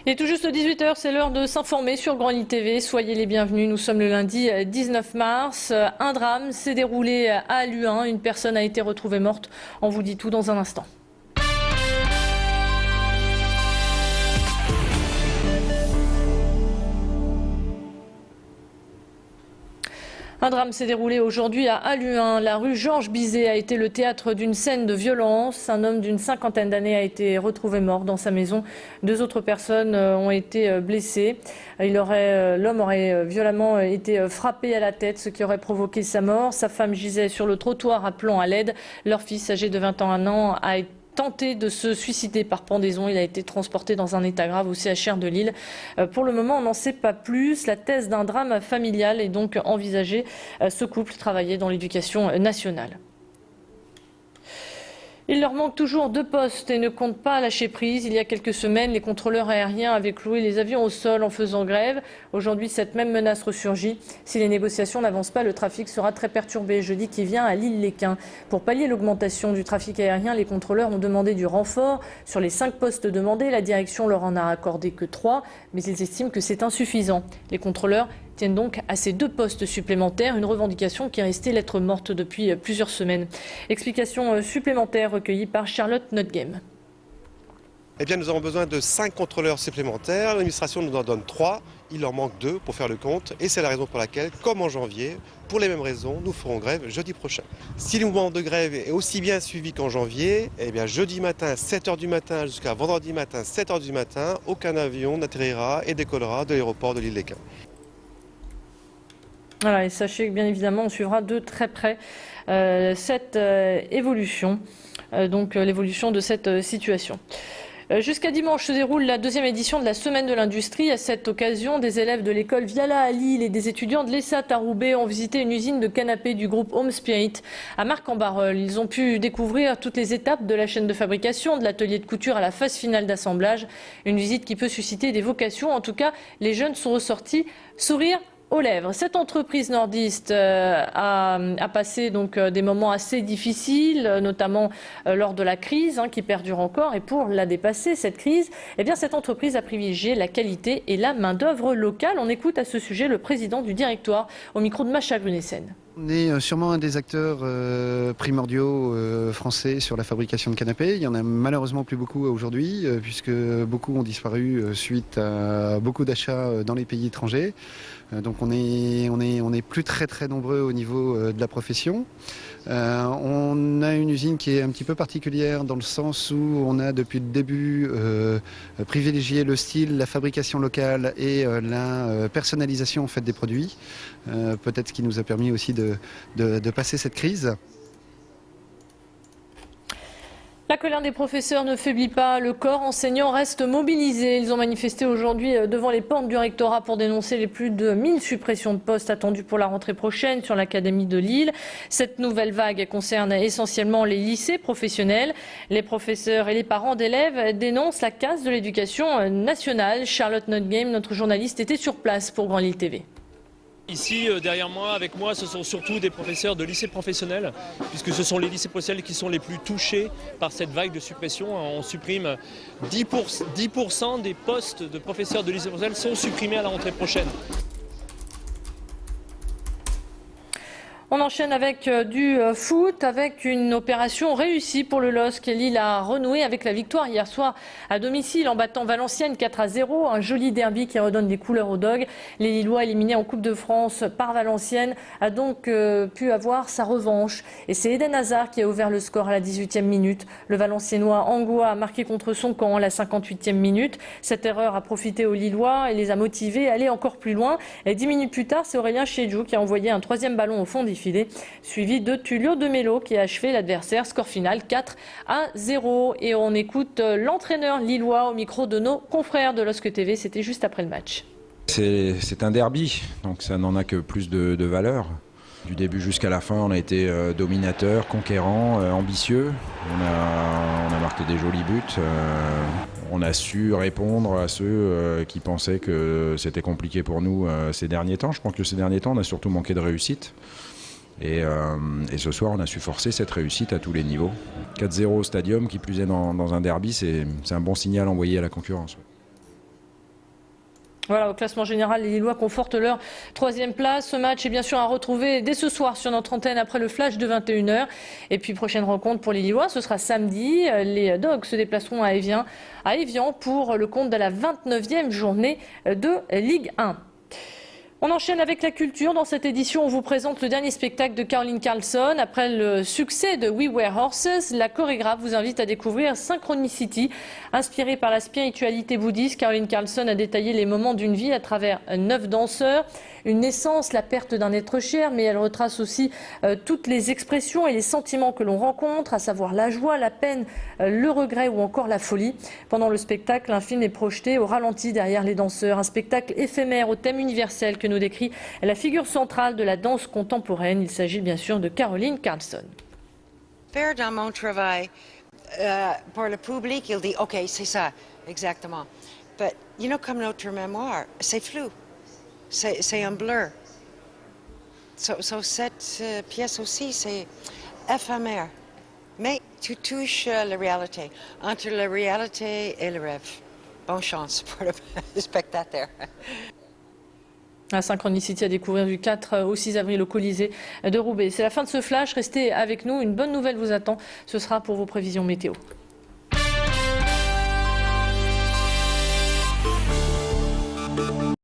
Et tout juste 18 h, c'est l'heure de s'informer sur Grand Lille TV. Soyez les bienvenus. Nous sommes le lundi 19 mars. Un drame s'est déroulé à Luhain. Une personne a été retrouvée morte. On vous dit tout dans un instant. Un drame s'est déroulé aujourd'hui à Halluin. La rue Georges Bizet a été le théâtre d'une scène de violence. Un homme d'une cinquantaine d'années a été retrouvé mort dans sa maison. 2 autres personnes ont été blessées. L'homme aurait violemment été frappé à la tête, ce qui aurait provoqué sa mort. Sa femme gisait sur le trottoir appelant à l'aide. Leur fils, âgé de 21 ans, a été tenté de se suicider par pendaison. Il a été transporté dans un état grave au CHR de Lille. Pour le moment, on n'en sait pas plus. La thèse d'un drame familial est donc envisagée. Ce couple travaillait dans l'éducation nationale. Il leur manque toujours 2 postes et ne comptent pas lâcher prise. Il y a quelques semaines, les contrôleurs aériens avaient cloué les avions au sol en faisant grève. Aujourd'hui, cette même menace ressurgit. Si les négociations n'avancent pas, le trafic sera très perturbé jeudi qui vient à Lille-les-Quins. Pour pallier l'augmentation du trafic aérien, les contrôleurs ont demandé du renfort. Sur les 5 postes demandés, la direction leur en a accordé que 3, mais ils estiment que c'est insuffisant. Les contrôleurs tiennent donc à ces 2 postes supplémentaires, une revendication qui est restée lettre morte depuis plusieurs semaines. Explication supplémentaire recueillie par Charlotte Notgem. Eh bien, nous avons besoin de 5 contrôleurs supplémentaires. L'administration nous en donne 3. Il leur manque 2 pour faire le compte. Et c'est la raison pour laquelle, comme en janvier, pour les mêmes raisons, nous ferons grève jeudi prochain. Si le mouvement de grève est aussi bien suivi qu'en janvier, eh bien, jeudi matin, 7 h du matin jusqu'à vendredi matin, 7 h du matin, aucun avion n'atterrira et décollera de l'aéroport de Lille-les-Quins. Voilà, et sachez que bien évidemment, on suivra de très près cette évolution, l'évolution de cette situation. Jusqu'à dimanche se déroule la 2e édition de la Semaine de l'Industrie. À cette occasion, des élèves de l'école Viala à Lille et des étudiants de l'ESSAT à Roubaix ont visité une usine de canapés du groupe Home Spirit à Marc-en-Barœul. Ils ont pu découvrir toutes les étapes de la chaîne de fabrication, de l'atelier de couture à la phase finale d'assemblage. Une visite qui peut susciter des vocations. En tout cas, les jeunes sont ressortis sourire aux lèvres. Cette entreprise nordiste a passé donc des moments assez difficiles, notamment lors de la crise qui perdure encore. Et pour la dépasser, cette crise, eh bien, cette entreprise a privilégié la qualité et la main-d'œuvre locale. On écoute à ce sujet le président du directoire au micro de Macha Grunessen. On est sûrement un des acteurs primordiaux français sur la fabrication de canapés. Il y en a malheureusement plus beaucoup aujourd'hui, puisque beaucoup ont disparu suite à beaucoup d'achats dans les pays étrangers. Donc on est plus très nombreux au niveau de la profession. On a une usine qui est un petit peu particulière dans le sens où on a depuis le début privilégié le style, la fabrication locale et la personnalisation en fait des produits. Peut-être ce qui nous a permis aussi de passer cette crise. La colère des professeurs ne faiblit pas, le corps enseignant reste mobilisé. Ils ont manifesté aujourd'hui devant les portes du rectorat pour dénoncer les plus de 1000 suppressions de postes attendues pour la rentrée prochaine sur l'Académie de Lille. Cette nouvelle vague concerne essentiellement les lycées professionnels. Les professeurs et les parents d'élèves dénoncent la casse de l'éducation nationale. Charlotte Notgem, notre journaliste, était sur place pour Grand Lille TV. Ici, derrière moi, avec moi, ce sont surtout des professeurs de lycées professionnels, puisque ce sont les lycées professionnels qui sont les plus touchés par cette vague de suppression. On supprime 10% des postes de professeurs de lycées professionnels sont supprimés à la rentrée prochaine. On enchaîne avec du foot, avec une opération réussie pour le LOSC. Lille a renoué avec la victoire hier soir à domicile en battant Valenciennes 4-0. Un joli derby qui redonne des couleurs aux Dogs. Les Lillois éliminés en Coupe de France par Valenciennes a donc pu avoir sa revanche. Et c'est Eden Hazard qui a ouvert le score à la 18e minute. Le Valenciennois Angoua a marqué contre son camp à la 58e minute. Cette erreur a profité aux Lillois et les a motivés à aller encore plus loin. Et 10 minutes plus tard, c'est Aurélien Chiedjou qui a envoyé un 3e ballon au fond des filets, suivi de Tullio de Mello qui a achevé l'adversaire. Score final 4-0. Et on écoute l'entraîneur lillois au micro de nos confrères de LOSC TV. C'était juste après le match. C'est un derby, donc ça n'en a que plus de valeur. Du début jusqu'à la fin, on a été dominateur, conquérant, ambitieux. On a marqué des jolis buts. On a su répondre à ceux qui pensaient que c'était compliqué pour nous ces derniers temps. Je pense que ces derniers temps, on a surtout manqué de réussite. Et ce soir, on a su forcer cette réussite à tous les niveaux. 4-0 au stadium, qui plus est dans un derby, c'est un bon signal envoyé à la concurrence. Voilà, au classement général, les Lillois confortent leur 3e place. Ce match est bien sûr à retrouver dès ce soir sur notre antenne après le flash de 21h. Et puis prochaine rencontre pour les Lillois, ce sera samedi. Les Dogs se déplaceront à Évian pour le compte de la 29e journée de Ligue 1. On enchaîne avec la culture. Dans cette édition, on vous présente le dernier spectacle de Caroline Carlson. Après le succès de We Were Horses, la chorégraphe vous invite à découvrir Synchronicity. Inspirée par la spiritualité bouddhiste, Caroline Carlson a détaillé les moments d'une vie à travers 9 danseurs. Une naissance, la perte d'un être cher, mais elle retrace aussi toutes les expressions et les sentiments que l'on rencontre, à savoir la joie, la peine, le regret ou encore la folie. Pendant le spectacle, un film est projeté au ralenti derrière les danseurs. Un spectacle éphémère au thème universel que nous décrit la figure centrale de la danse contemporaine. Il s'agit bien sûr de Caroline Carlson. Faire dans mon travail, pour le public, il dit « Ok, c'est ça, exactement. » Mais, comme notre mémoire, c'est flou. C'est un blur. Cette pièce aussi, c'est éphémère. Mais tu touches la réalité, entre la réalité et le rêve. Bonne chance pour le spectateur. La Synchronicity à découvrir du 4 au 6 avril au Colisée de Roubaix. C'est la fin de ce flash. Restez avec nous. Une bonne nouvelle vous attend. Ce sera pour vos prévisions météo.